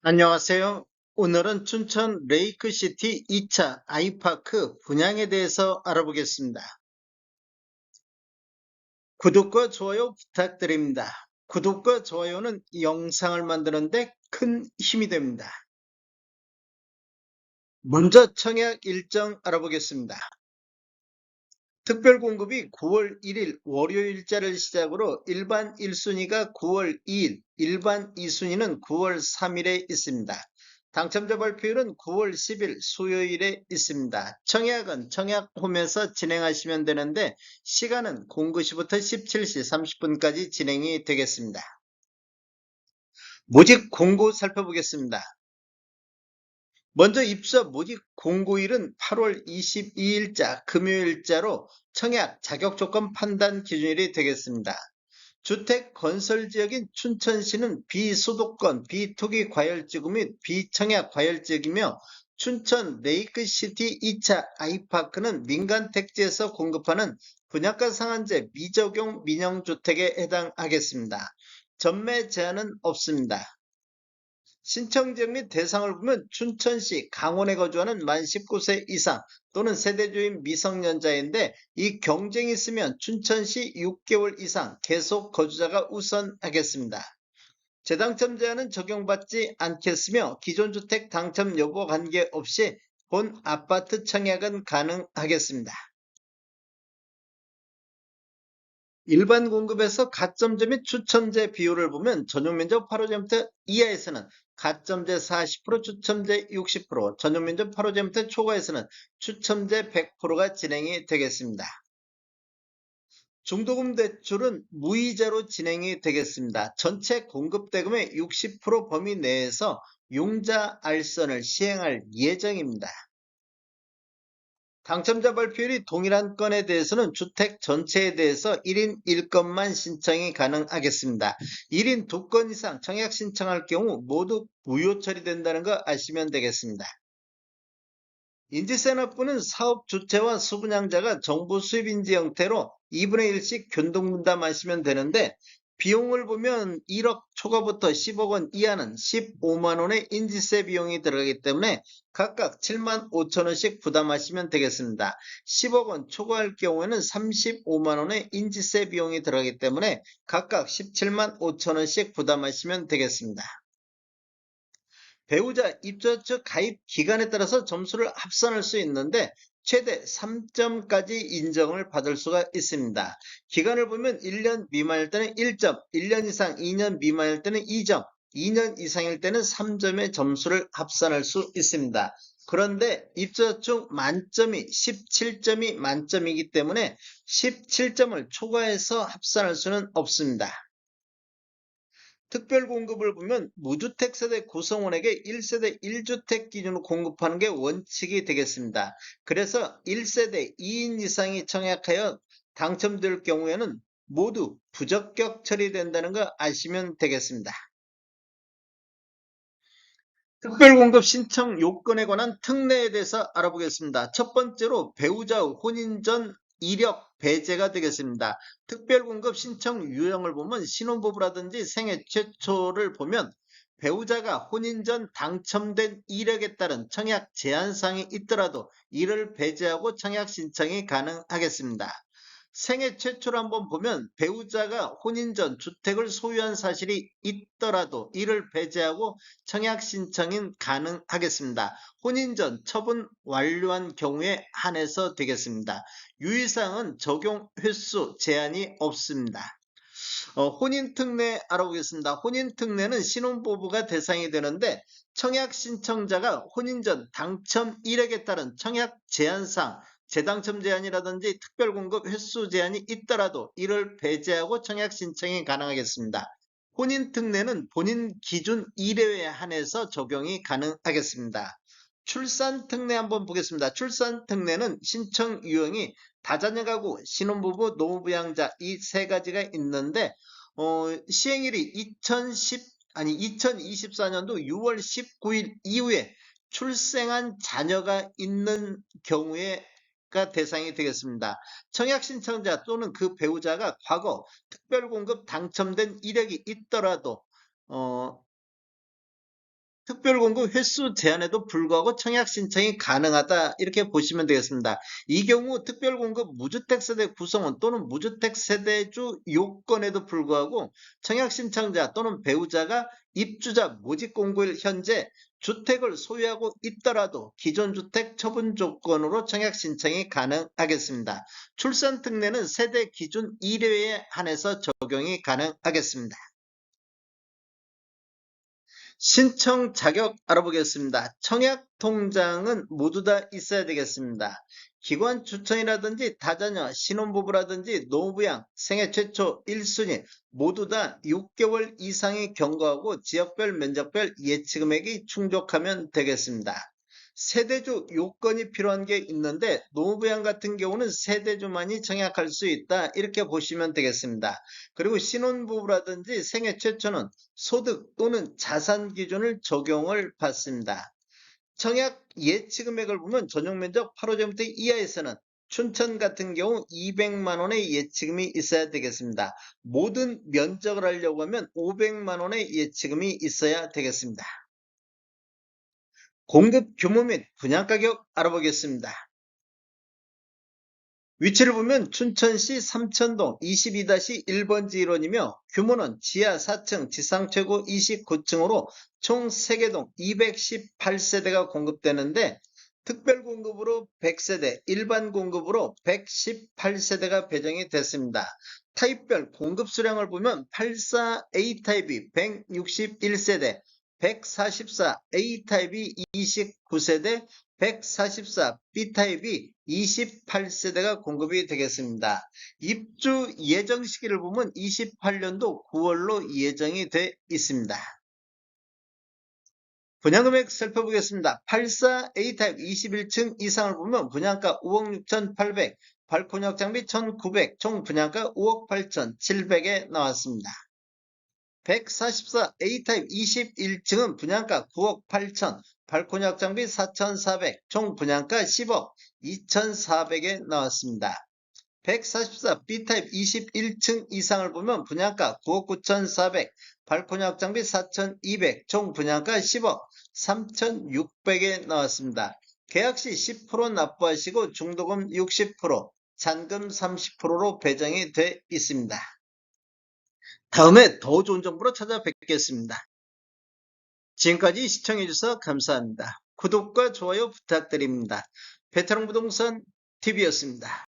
안녕하세요. 오늘은 춘천 레이크시티 2차 아이파크 분양에 대해서 알아보겠습니다. 구독과 좋아요 부탁드립니다. 구독과 좋아요는 영상을 만드는데 큰 힘이 됩니다. 먼저 청약 일정 알아보겠습니다. 특별 공급이 9월 1일 월요일자를 시작으로 일반 1순위가 9월 2일, 일반 2순위는 9월 3일에 있습니다. 당첨자 발표일은 9월 10일 수요일에 있습니다. 청약은 청약홈에서 진행하시면 되는데 시간은 09시부터 17시 30분까지 진행이 되겠습니다. 모집 공고 살펴보겠습니다. 먼저 입사 모집 공고일은 8월 22일자 금요일자로 청약 자격 조건 판단 기준일이 되겠습니다. 주택 건설 지역인 춘천시는 비소득권, 비투기 과열지구 및 비청약 과열지역이며 춘천 레이크시티 2차 아이파크는 민간 택지에서 공급하는 분양가 상한제 미적용 민영주택에 해당하겠습니다. 전매 제한은 없습니다. 신청지역 및 대상을 보면 춘천시 강원에 거주하는 만 19세 이상 또는 세대주인 미성년자인데 이 경쟁이 있으면 춘천시 6개월 이상 계속 거주자가 우선하겠습니다. 재당첨 제한은 적용받지 않겠으며 기존 주택 당첨 여부와 관계없이 본 아파트 청약은 가능하겠습니다. 일반 공급에서 가점제 및 추첨제 비율을 보면 전용 면적 8호제미터 이하에서는 가점제 40%, 추첨제 60%, 전용 면적 8호제미터 초과에서는 추첨제 100%가 진행이 되겠습니다. 중도금 대출은 무이자로 진행이 되겠습니다. 전체 공급 대금의 60% 범위 내에서 융자 알선을 시행할 예정입니다. 당첨자 발표율이 동일한 건에 대해서는 주택 전체에 대해서 1인 1건만 신청이 가능하겠습니다. 1인 2건 이상 청약 신청할 경우 모두 무효 처리된다는 거 아시면 되겠습니다. 인지세 납부는 사업 주체와 수분양자가 정부 수입인지 형태로 2분의 1씩 변동분담하시면 되는데 비용을 보면 1억 초과부터 10억 원 이하는 15만 원의 인지세 비용이 들어가기 때문에 각각 7만 5천 원씩 부담하시면 되겠습니다. 10억 원 초과할 경우에는 35만 원의 인지세 비용이 들어가기 때문에 각각 17만 5천 원씩 부담하시면 되겠습니다. 배우자 입주 측 가입 기간에 따라서 점수를 합산할 수 있는데 최대 3점까지 인정을 받을 수가 있습니다. 기간을 보면 1년 미만일 때는 1점, 1년 이상 2년 미만일 때는 2점, 2년 이상일 때는 3점의 점수를 합산할 수 있습니다. 그런데 입주 중 만점이 17점이 만점이기 때문에 17점을 초과해서 합산할 수는 없습니다. 특별 공급을 보면 무주택 세대 구성원에게 1세대 1주택 기준으로 공급하는 게 원칙이 되겠습니다. 그래서 1세대 2인 이상이 청약하여 당첨될 경우에는 모두 부적격 처리된다는 거 아시면 되겠습니다. 특별공급 신청 요건에 관한 특례에 대해서 알아보겠습니다. 첫 번째로 배우자 혼인 전 이력 배제가 되겠습니다. 특별공급 신청 유형을 보면 신혼부부라든지 생애 최초를 보면 배우자가 혼인 전 당첨된 이력에 따른 청약 제한사항이 있더라도 이를 배제하고 청약 신청이 가능하겠습니다. 생애 최초로 한번 보면 배우자가 혼인 전 주택을 소유한 사실이 있더라도 이를 배제하고 청약 신청이 가능하겠습니다. 혼인 전 처분 완료한 경우에 한해서 되겠습니다. 유의사항은 적용 횟수 제한이 없습니다. 혼인 특례 알아보겠습니다. 혼인 특례는 신혼부부가 대상이 되는데 청약 신청자가 혼인 전 당첨 이력에 따른 청약 제한상 재당첨 제한이라든지 특별공급 횟수 제한이 있더라도 이를 배제하고 청약 신청이 가능하겠습니다. 혼인 특례는 본인 기준 이례에 한해서 적용이 가능하겠습니다. 출산 특례 한번 보겠습니다. 출산 특례는 신청 유형이 다자녀 가구, 신혼부부, 노무부양자 이 세 가지가 있는데 시행일이 2024년도 6월 19일 이후에 출생한 자녀가 있는 경우에가 대상이 되겠습니다. 청약 신청자 또는 그 배우자가 과거 특별공급 당첨된 이력이 있더라도 특별공급 횟수 제한에도 불구하고 청약 신청이 가능하다 이렇게 보시면 되겠습니다. 이 경우 특별공급 무주택 세대 구성원 또는 무주택 세대주 요건에도 불구하고 청약 신청자 또는 배우자가 입주자 모집 공고일 현재 주택을 소유하고 있더라도 기존 주택 처분 조건으로 청약 신청이 가능하겠습니다. 출산 특례는 세대 기준 1회에 한해서 적용이 가능하겠습니다. 신청 자격 알아보겠습니다. 청약 통장은 모두 다 있어야 되겠습니다. 기관 추천이라든지 다자녀, 신혼부부라든지 노부양, 생애 최초 1순위 모두 다 6개월 이상이 경과하고 지역별 면적별 예치금액이 충족하면 되겠습니다. 세대주 요건이 필요한 게 있는데 노부양 같은 경우는 세대주만이 청약할 수 있다 이렇게 보시면 되겠습니다. 그리고 신혼부부라든지 생애 최초는 소득 또는 자산 기준을 적용을 받습니다. 청약 예치금액을 보면 전용면적 8호제곱미터 이하에서는 춘천 같은 경우 200만 원의 예치금이 있어야 되겠습니다. 모든 면적을 하려고 하면 500만 원의 예치금이 있어야 되겠습니다. 공급 규모 및 분양가격 알아보겠습니다. 위치를 보면 춘천시 삼천동 22-1번지 1원이며 규모는 지하 4층 지상 최고 29층으로 총 3개 동 218세대가 공급되는데 특별 공급으로 100세대, 일반 공급으로 118세대가 배정이 됐습니다. 타입별 공급 수량을 보면 84A타입이 161세대, 144A타입이 29세대, 144B타입이 28세대가 공급이 되겠습니다. 입주 예정 시기를 보면 28년도 9월로 예정이 돼 있습니다. 분양금액 살펴보겠습니다. 84A타입 21층 이상을 보면 분양가 5억 6,800, 발코니 확장비 1,900, 총 분양가 5억 8,700에 나왔습니다. 144A타입 21층은 분양가 9억 8천, 발코니 확장비 4,400, 총 분양가 10억 2,400에 나왔습니다. 144B타입 21층 이상을 보면 분양가 9억 9,400, 발코니 확장비 4,200, 총 분양가 10억 3,600에 나왔습니다. 계약시 10% 납부하시고 중도금 60%, 잔금 30%로 배정이 돼 있습니다. 다음에 더 좋은 정보로 찾아뵙겠습니다. 지금까지 시청해주셔서 감사합니다. 구독과 좋아요 부탁드립니다. 베테랑 부동산 TV였습니다.